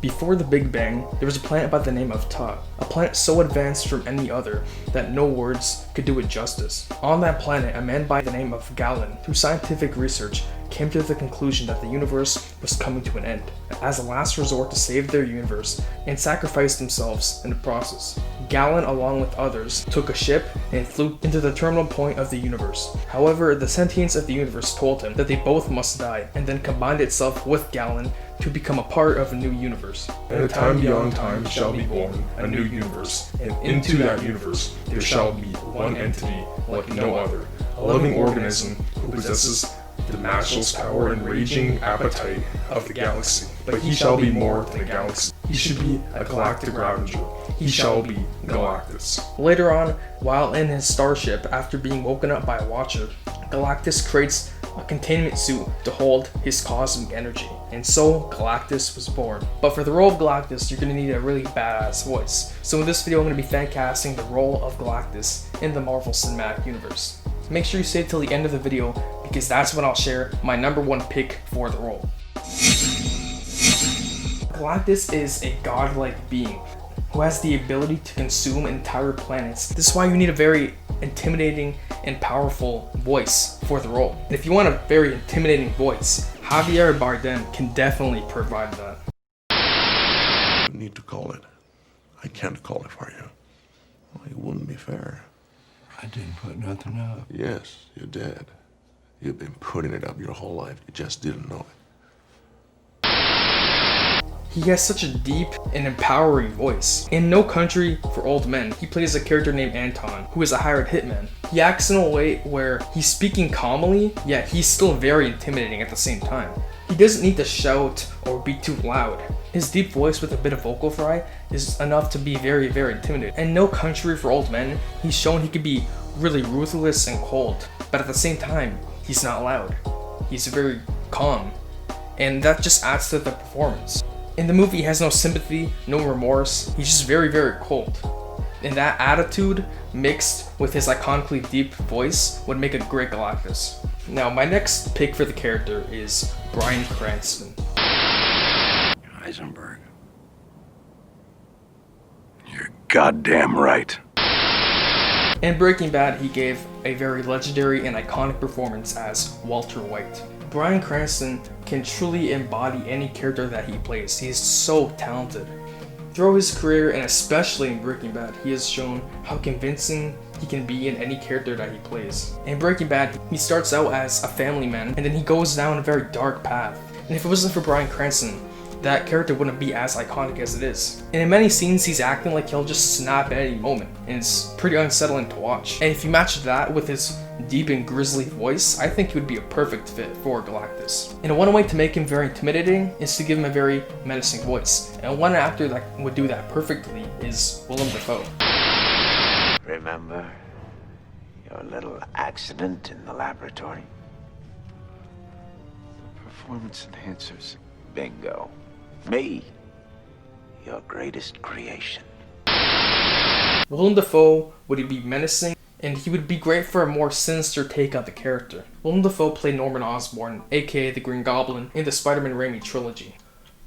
Before the Big Bang, there was a planet by the name of Ta, a planet so advanced from any other that no words could do it justice. On that planet, a man by the name of Galen, through scientific research, came to the conclusion that the universe was coming to an end, as a last resort to save their universe, and sacrificed themselves in the process. Galen, along with others, took a ship and flew into the terminal point of the universe. However, the sentience of the universe told him that they both must die, and then combined itself with Galen to become a part of a new universe. And a time beyond time shall be born, a new universe, and into that universe there shall be one entity like no other, a living organism who possesses the matchless power and raging appetite of the galaxy. But he shall be more than a galaxy. He should be a galactic ravager. He shall be Galactus. Later on, while in his starship after being woken up by a watcher, Galactus creates a containment suit to hold his cosmic energy, and so Galactus was born. But for the role of Galactus, you're going to need a really badass voice. So in this video, I'm going to be fan casting the role of Galactus in the Marvel Cinematic Universe. So make sure you stay till the end of the video, because that's when I'll share my #1 pick for the role. Galactus is a godlike being who has the ability to consume entire planets. This is why you need a very intimidating and powerful voice for the role. And if you want a very intimidating voice, Javier Bardem can definitely provide that. You need to call it. I can't call it for you. Well, it wouldn't be fair. I didn't put nothing up. Yes, you did. You've been putting it up your whole life. You just didn't know it. He has such a deep and empowering voice. In No Country for Old Men, he plays a character named Anton, who is a hired hitman. He acts in a way where he's speaking calmly, yet he's still very intimidating at the same time. He doesn't need to shout or be too loud. His deep voice with a bit of vocal fry is enough to be very, very intimidating. In No Country for Old Men, he's shown he can be really ruthless and cold, but at the same time, he's not loud. He's very calm, and that just adds to the performance. In the movie, he has no sympathy, no remorse. He's just very, very cold. And that attitude, mixed with his iconically deep voice, would make a great Galactus. Now, my next pick for the character is Bryan Cranston. Heisenberg. You're goddamn right. In Breaking Bad, he gave a very legendary and iconic performance as Walter White. Bryan Cranston can truly embody any character that he plays. He is so talented. Throughout his career, and especially in Breaking Bad, he has shown how convincing he can be in any character that he plays. In Breaking Bad, he starts out as a family man, and then he goes down a very dark path. And if it wasn't for Bryan Cranston, that character wouldn't be as iconic as it is. And in many scenes, he's acting like he'll just snap at any moment, and it's pretty unsettling to watch. And if you match that with his deep and grisly voice, I think he would be a perfect fit for Galactus. And one way to make him very intimidating is to give him a very menacing voice. And one actor that would do that perfectly is Willem Dafoe. Remember your little accident in the laboratory? Performance enhancers. Bingo. Me, your greatest creation. Willem Dafoe would be menacing, and he would be great for a more sinister take on the character. Willem Dafoe played Norman Osborn, aka the Green Goblin, in the Spider-Man Raimi trilogy.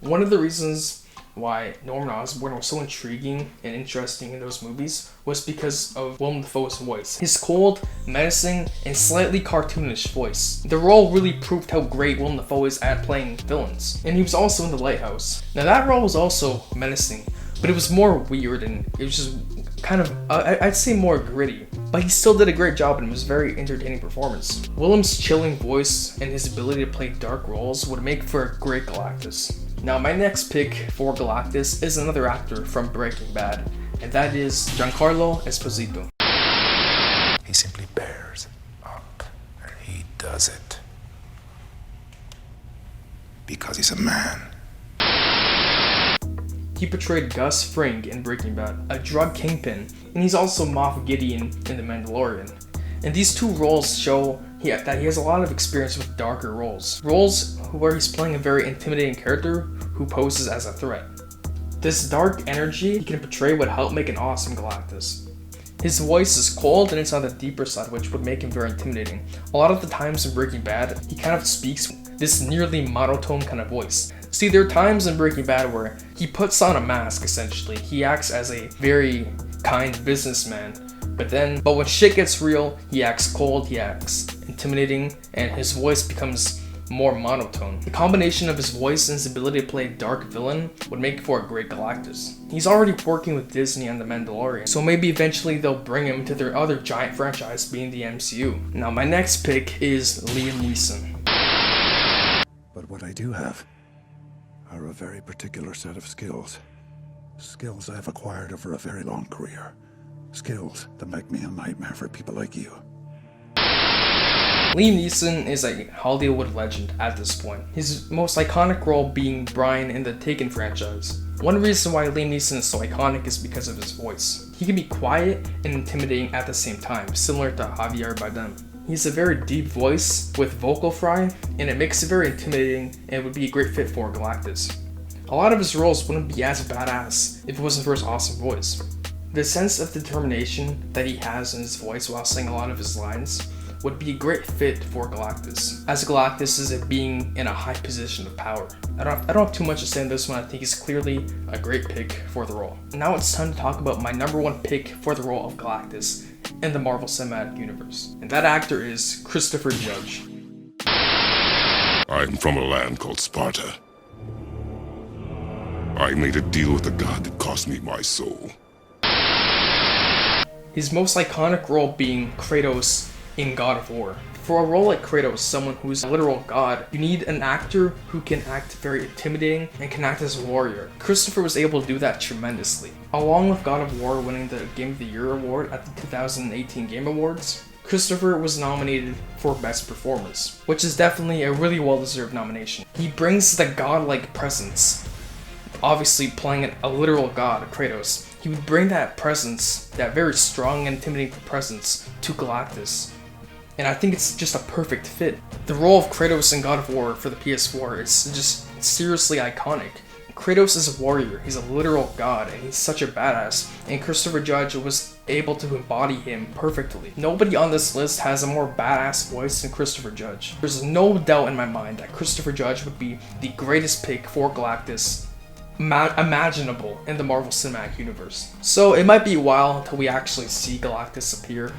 One of the reasons why Norman Osborn was so intriguing and interesting in those movies was because of Willem Dafoe's voice. His cold, menacing, and slightly cartoonish voice. The role really proved how great Willem Dafoe is at playing villains. And he was also in The Lighthouse. Now that role was also menacing, but it was more weird and it was just kind of, I'd say more gritty. But he still did a great job and it was a very entertaining performance. Willem's chilling voice and his ability to play dark roles would make for a great Galactus. Now my next pick for Galactus is another actor from Breaking Bad, and that is Giancarlo Esposito. He simply bears up, and he does it. Because he's a man. He portrayed Gus Fring in Breaking Bad, a drug kingpin, and he's also Moff Gideon in The Mandalorian. And these two roles show that he has a lot of experience with darker roles. Roles where he's playing a very intimidating character who poses as a threat. This dark energy he can portray would help make an awesome Galactus. His voice is cold and it's on the deeper side, which would make him very intimidating. A lot of the times in Breaking Bad, he kind of speaks this nearly monotone kind of voice. See, there are times in Breaking Bad where he puts on a mask, essentially. He acts as a very kind businessman, but when shit gets real, he acts cold, he acts intimidating, and his voice becomes more monotone. The combination of his voice and his ability to play a dark villain would make for a great Galactus. He's already working with Disney on The Mandalorian, so maybe eventually they'll bring him to their other giant franchise, being the MCU. Now my next pick is Liam Neeson. But what I do have are a very particular set of skills. Skills I've acquired over a very long career. Skills that make me a nightmare for people like you. Liam Neeson is a Hollywood legend at this point, his most iconic role being Bryan in the Taken franchise. One reason why Liam Neeson is so iconic is because of his voice. He can be quiet and intimidating at the same time, similar to Javier Bardem. He has a very deep voice with vocal fry, and it makes it very intimidating and would be a great fit for Galactus. A lot of his roles wouldn't be as badass if it wasn't for his awesome voice. The sense of determination that he has in his voice while saying a lot of his lines would be a great fit for Galactus, as Galactus is a being in a high position of power. I don't have too much to say on this one. I think he's clearly a great pick for the role. Now it's time to talk about my number one pick for the role of Galactus in the Marvel Cinematic Universe, and that actor is Christopher Judge. I'm from a land called Sparta. I made a deal with a god that cost me my soul. His most iconic role being Kratos in God of War. For a role like Kratos, someone who's a literal god, you need an actor who can act very intimidating and can act as a warrior. Christopher was able to do that tremendously. Along with God of War winning the Game of the Year award at the 2018 Game Awards, Christopher was nominated for Best Performance, which is definitely a really well-deserved nomination. He brings the godlike presence. Obviously playing a literal god, Kratos, he would bring that presence, that very strong and intimidating presence, to Galactus. And I think it's just a perfect fit. The role of Kratos in God of War for the PS4 is just seriously iconic. Kratos is a warrior, he's a literal god, and he's such a badass, and Christopher Judge was able to embody him perfectly. Nobody on this list has a more badass voice than Christopher Judge. There's no doubt in my mind that Christopher Judge would be the greatest pick for Galactus imaginable in the Marvel Cinematic Universe. So it might be a while until we actually see Galactus appear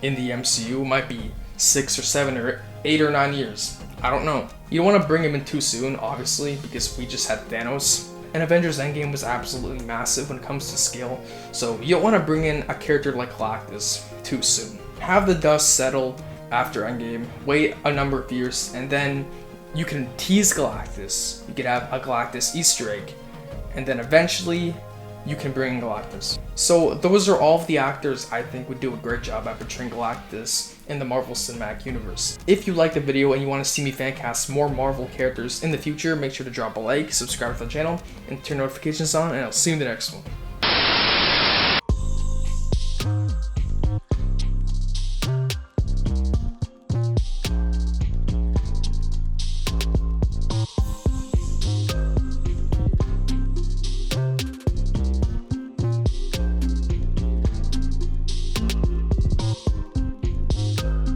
in the MCU. It might be 6 or 7 or 8 or 9 years. I don't know. You don't want to bring him in too soon, obviously, because we just had Thanos. And Avengers Endgame was absolutely massive when it comes to scale, so you don't want to bring in a character like Galactus too soon. Have the dust settle after Endgame, wait a number of years, and then you can tease Galactus. You could have a Galactus Easter egg, and then eventually you can bring in Galactus. So those are all of the actors I think would do a great job at portraying Galactus in the Marvel Cinematic Universe. If you liked the video and you want to see me fancast more Marvel characters in the future, make sure to drop a like, subscribe to the channel, and turn notifications on, and I'll see you in the next one.